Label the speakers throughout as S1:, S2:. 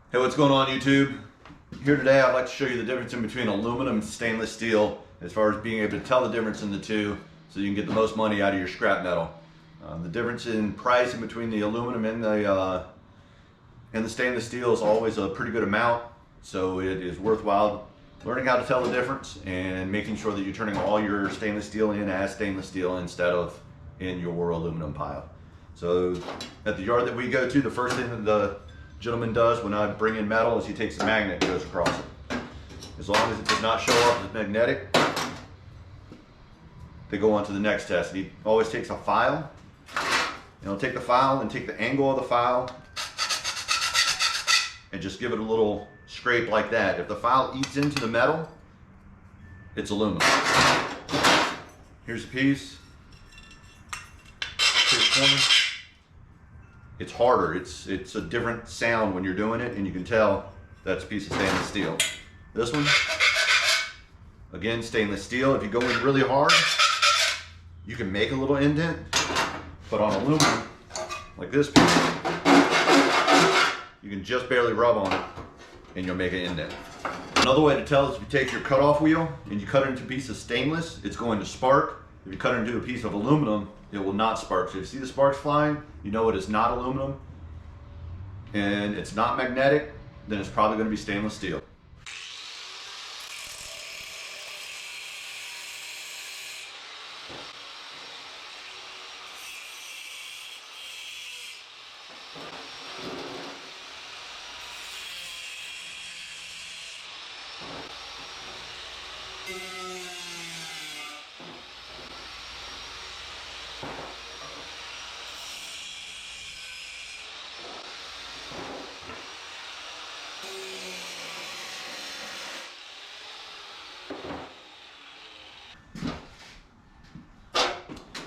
S1: Hey, what's going on YouTube? Here today I'd like to show you the difference in between aluminum and stainless steel as far as being able to tell the difference in the two so you can get the most money out of your scrap metal. The difference in price in between the aluminum and the stainless steel is always a pretty good amount, so it is worthwhile learning how to tell the difference and making sure that you're turning all your stainless steel in as stainless steel instead of in your aluminum pile. So at the yard that we go to, the first thing that the gentleman does when I bring in metal is he takes a magnet and goes across it. As long as it does not show up as magnetic, they go on to the next test. And he always takes a file, and he'll take the file and take the angle of the file and just give it a little scrape like that. If the file eats into the metal, it's aluminum. Here's a piece. Here's a corner. It's harder, it's a different sound when you're doing it, and you can tell that's a piece of stainless steel. This one, again, stainless steel. If you go in really hard, you can make a little indent, but on aluminum, like this piece, you can just barely rub on it, and you'll make an indent. Another way to tell is if you take your cutoff wheel and you cut it into a piece of stainless, it's going to spark. If you cut it into a piece of aluminum, it will not spark. So if you see the sparks flying, you know it is not aluminum and it's not magnetic, then it's probably going to be stainless steel.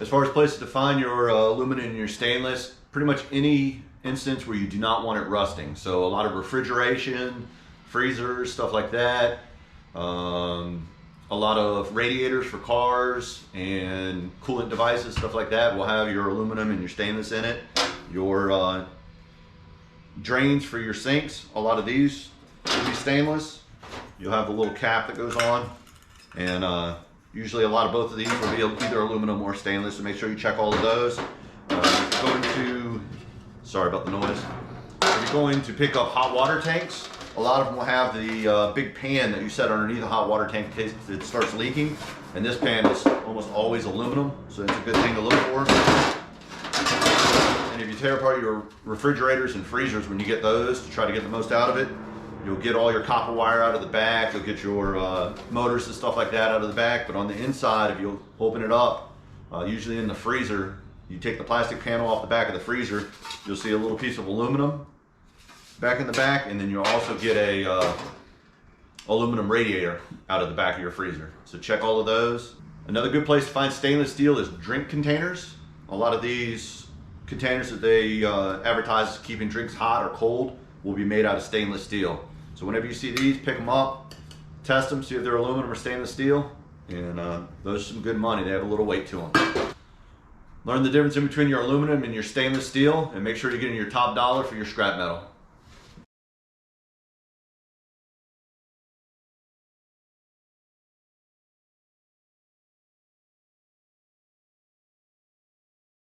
S1: As far as places to find your aluminum and your stainless, pretty much any instance where you do not want it rusting. So a lot of refrigeration, freezers, stuff like that. A lot of radiators for cars and coolant devices, stuff like that will have your aluminum and your stainless in it. Your drains for your sinks, a lot of these will be stainless. You'll have the little cap that goes on, and usually a lot of both of these will be either aluminum or stainless, so make sure you check all of those. If you're going to, sorry about the noise. If you're going to pick up hot water tanks, a lot of them will have the big pan that you set underneath the hot water tank in case it starts leaking. And this pan is almost always aluminum, so it's a good thing to look for. And if you tear apart your refrigerators and freezers when you get those to try to get the most out of it, you'll get all your copper wire out of the back, you'll get your motors and stuff like that out of the back, but on the inside, if you'll open it up, usually in the freezer, you take the plastic panel off the back of the freezer, you'll see a little piece of aluminum back in the back, and then you'll also get a aluminum radiator out of the back of your freezer. So check all of those. Another good place to find stainless steel is drink containers. A lot of these containers that they advertise as keeping drinks hot or cold will be made out of stainless steel. So whenever you see these, pick them up, test them, see if they're aluminum or stainless steel, and those are some good money. They have a little weight to them. Learn the difference in between your aluminum and your stainless steel, and make sure you're getting your top dollar for your scrap metal.